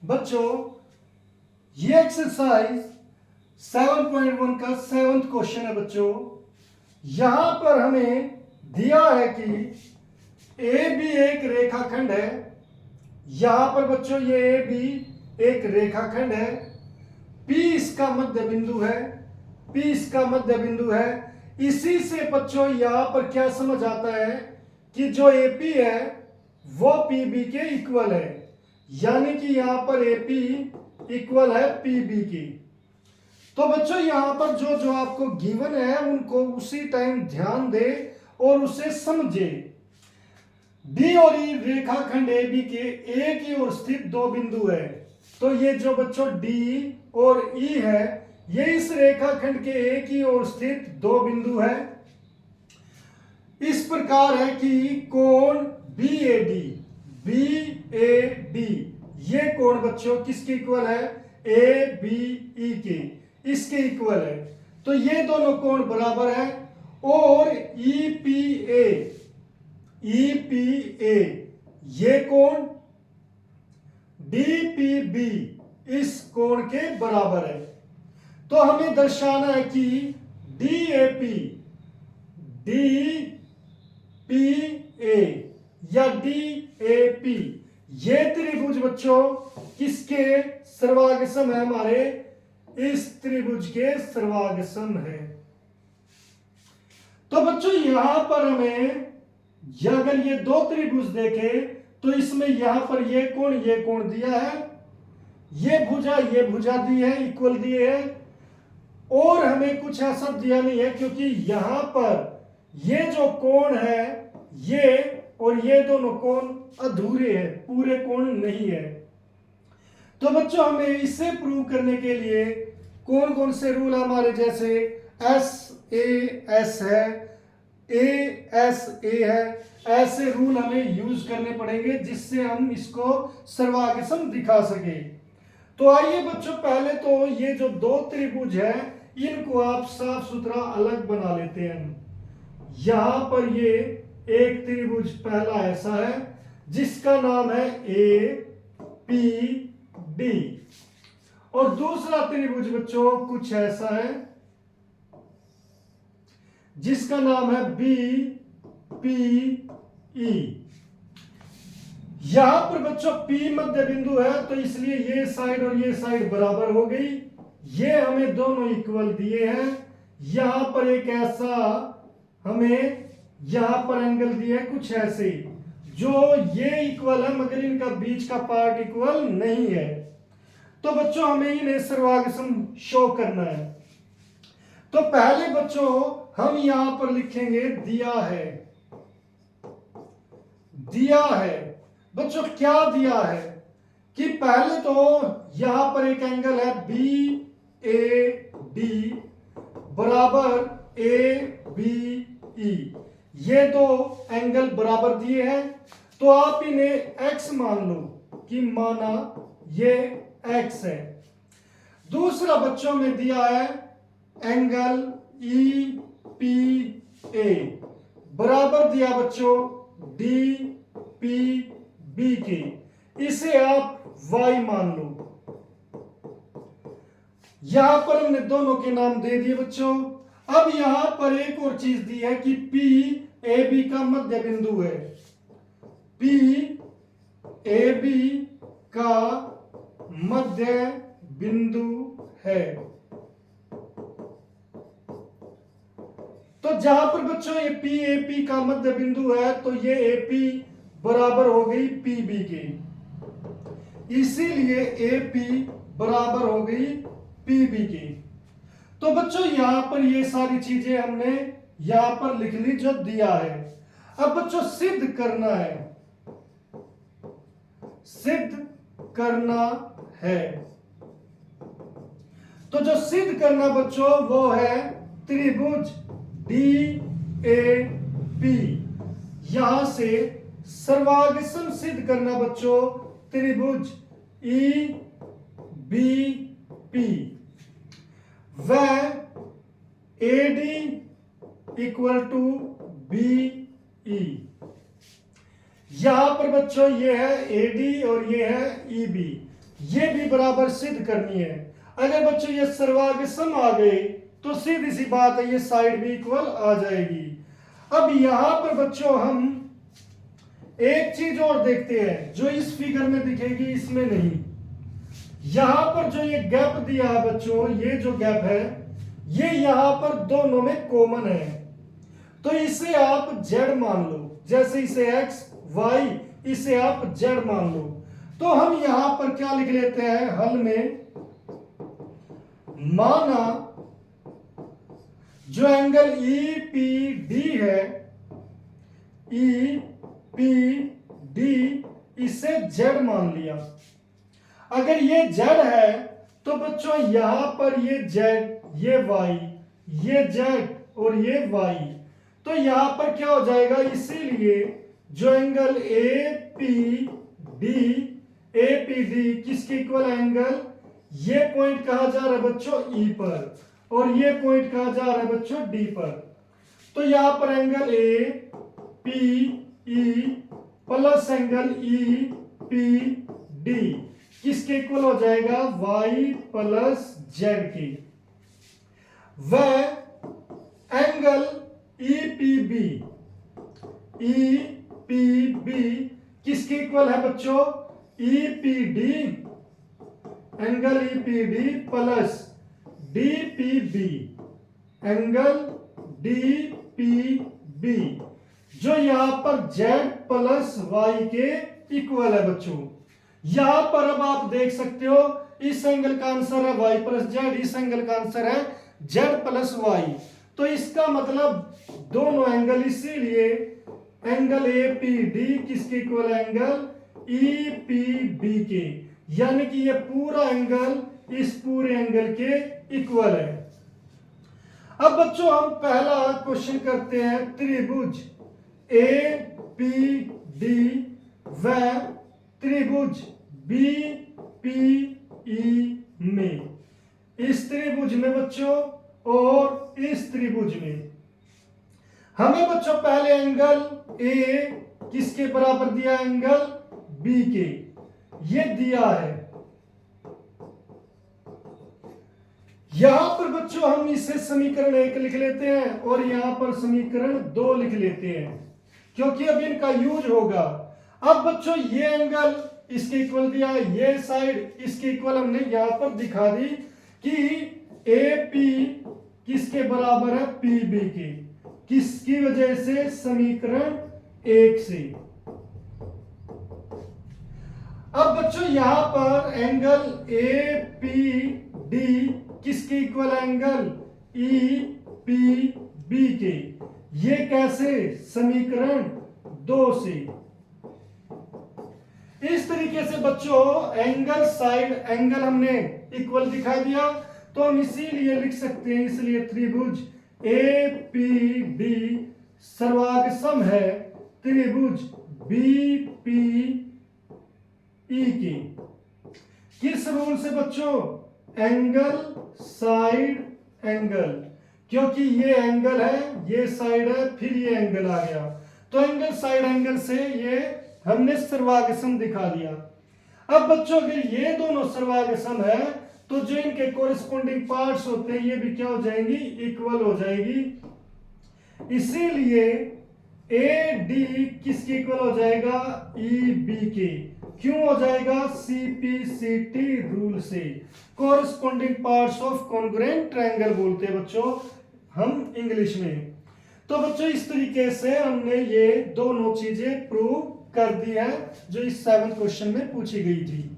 बच्चों ये एक्सरसाइज 7.1 का 7th क्वेश्चन है बच्चों। यहां पर हमें दिया है कि ए बी एक रेखाखंड है। यहां पर बच्चों ये ए बी एक रेखाखंड है। पी इसका मध्य बिंदु है। पी इसका मध्य बिंदु है। इसी से बच्चों यहां पर क्या समझ आता है कि जो एपी है वो पीबी के इक्वल है, यानी कि यहां पर एपी इक्वल है पीबी की। तो बच्चों यहां पर जो जो आपको गिवन है उनको उसी टाइम ध्यान दे और उसे समझे। डी और ई रेखाखंड ए बी के ए की ओर स्थित दो बिंदु है। तो ये जो बच्चों डी और ई है ये इस रेखाखंड के ए की ओर स्थित दो बिंदु है। इस प्रकार है कि कोण बी ए डी ये कोण बच्चों किसके इक्वल है? ए बी ई के, इसके इक्वल है। तो ये दोनों कोण बराबर है। और ईपीए ये कोण डीपीबी इस कोण के बराबर है। तो हमें दर्शाना है कि डीएपी डीपीए या डीएपी ये त्रिभुज बच्चों किसके सर्वांगसम है? हमारे इस त्रिभुज के सर्वांगसम है। तो बच्चों यहां पर हमें अगर ये दो त्रिभुज देखे तो इसमें यहां पर ये कोण दिया है, ये भुजा दी है, इक्वल दिए है। और हमें कुछ ऐसा दिया नहीं है क्योंकि यहां पर ये जो कोण है ये और ये दोनों कोण अधूरे हैं, पूरे कोण नहीं है। तो बच्चों हमें इसे प्रूव करने के लिए कौन कौन से रूल हमारे जैसे एस है, ए है, ऐसे रूल हमें यूज करने पड़ेंगे जिससे हम इसको सर्वांगसम दिखा सके। तो आइए बच्चों पहले तो ये जो दो त्रिभुज है इनको आप साफ सुथरा अलग बना लेते हैं। यहां पर ये एक त्रिभुज पहला ऐसा है जिसका नाम है ए पी डी, और दूसरा त्रिभुज बच्चों कुछ ऐसा है जिसका नाम है बी पी ई। यहां पर बच्चों P मध्य बिंदु है तो इसलिए ये साइड और ये साइड बराबर हो गई। ये हमें दोनों इक्वल दिए हैं। यहां पर एक ऐसा हमें यहां पर एंगल दिया है कुछ ऐसे जो ये इक्वल है मगर इनका बीच का पार्ट इक्वल नहीं है। तो बच्चों हमें इन्हें सर्वांगसम शो करना है। तो पहले बच्चों हम यहां पर लिखेंगे दिया है। बच्चों क्या दिया है कि पहले तो यहां पर एक एंगल है बी ए डी बराबर ए बी ई, ये दो एंगल बराबर दिए हैं। तो आप इन्हें x मान लो कि माना ये x है। दूसरा बच्चों में दिया है एंगल ई पी ए बराबर दिया बच्चों डी पी बी की, इसे आप y मान लो। यहां पर हमने दोनों के नाम दे दिए बच्चों। अब यहां पर एक और चीज दी है कि P ए बी का मध्य बिंदु है। P ए बी का मध्य बिंदु है। तो जहां पर बच्चों ये P ए पी का मध्य बिंदु है तो ये ए पी बराबर हो गई पी बी की, इसीलिए ए पी बराबर हो गई पी बी की। तो बच्चों यहां पर ये सारी चीजें हमने यहां पर लिख ली जो दिया है। अब बच्चों सिद्ध करना है। तो जो सिद्ध करना बच्चों वो है त्रिभुज डी ए पी। यहां से सर्वांगसम सिद्ध करना बच्चों त्रिभुज ई बी पी व A D equal to B E. यहां पर बच्चों ये है ए डी और ये है ई बी। ये भी बराबर सिद्ध करनी है। अगर बच्चों ये सर्वाग्र सम आ गए तो सीधी सी बात है ये साइड भी इक्वल आ जाएगी। अब यहां पर बच्चों हम एक चीज और देखते हैं जो इस फिगर में दिखेगी इसमें नहीं। यहां पर जो ये गैप दिया है बच्चों, ये जो गैप है ये यहां पर दोनों में कॉमन है, तो इसे आप z मान लो। जैसे इसे x y, इसे आप z मान लो। तो हम यहां पर क्या लिख लेते हैं हल में, माना जो एंगल EPD है, EPD इसे z मान लिया। अगर ये z है तो बच्चों यहां पर ये z, ये y, ये z और ये y, तो यहां पर क्या हो जाएगा, इसीलिए जो एंगल APD किसके इक्वल एंगल, ये पॉइंट कहा जा रहा है बच्चों E पर और ये पॉइंट कहा जा रहा है बच्चों D पर। तो यहां पर angle APE plus angle EPD किसके इक्वल हो जाएगा, y प्लस z के। वह एंगल EPB किसके इक्वल है बच्चों, EPD, angle EPD plus DPB, angle DPB जो यहां पर z प्लस y के इक्वल है बच्चों। यहां पर अब आप देख सकते हो इस एंगल का आंसर है y प्लस z, इस एंगल का आंसर है z प्लस y। तो इसका मतलब दोनों एंगल, इसीलिए एंगल APD किसके इक्वल एंगल EPB के, यानी कि ये पूरा एंगल इस पूरे एंगल के इक्वल है। अब बच्चों हम पहला क्वेश्चन करते हैं, त्रिभुज APD व त्रिभुज BPE में, इस त्रिभुज में बच्चों और इस त्रिभुज में हमें बच्चों पहले एंगल A किसके बराबर दिया, एंगल B के, ये दिया है। यहां पर बच्चों हम इसे समीकरण 1 लिख लेते हैं और यहां पर समीकरण 2 लिख लेते हैं, क्योंकि अब इनका यूज होगा। अब बच्चों ये एंगल इसके इक्वल दिया, ये साइड इसके इक्वल हमने यहां पर दिखा दी कि AP किसके बराबर है, PB के, किसकी वजह से, समीकरण 1 से। अब बच्चों यहां पर एंगल APD किसके इक्वल एंगल EPB के, ये कैसे, समीकरण 2 से। इस तरीके से बच्चों एंगल साइड एंगल हमने इक्वल दिखा दिया, तो हम इसीलिए लिख सकते हैं, इसलिए त्रिभुज APD सर्वाग्र है त्रिभुज BPE के। किस रूल से बच्चों, एंगल साइड एंगल, क्योंकि ये एंगल है, ये साइड है, फिर ये एंगल आ गया, तो एंगल साइड एंगल से ये हमने सर्वाग्र दिखा दिया। अब बच्चों अगर ये दोनों सर्वाग्र है तो जो इनके कोरिस्पोंडिंग पार्ट्स होते हैं ये भी क्या हो जाएंगी, इक्वल हो जाएगी। इसीलिए AD किसके इक्वल हो जाएगा, EB के। क्यों हो जाएगा, CPCT रूल से, कोरिस्पोंडिंग पार्ट्स ऑफ कॉन्ग्रुएंट ट्रायंगल बोलते हैं बच्चों हम इंग्लिश में। तो बच्चों इस तरीके से हमने ये दोनों चीजें प्रूव कर दी है जो इस 7th क्वेश्चन में पूछी गई थी।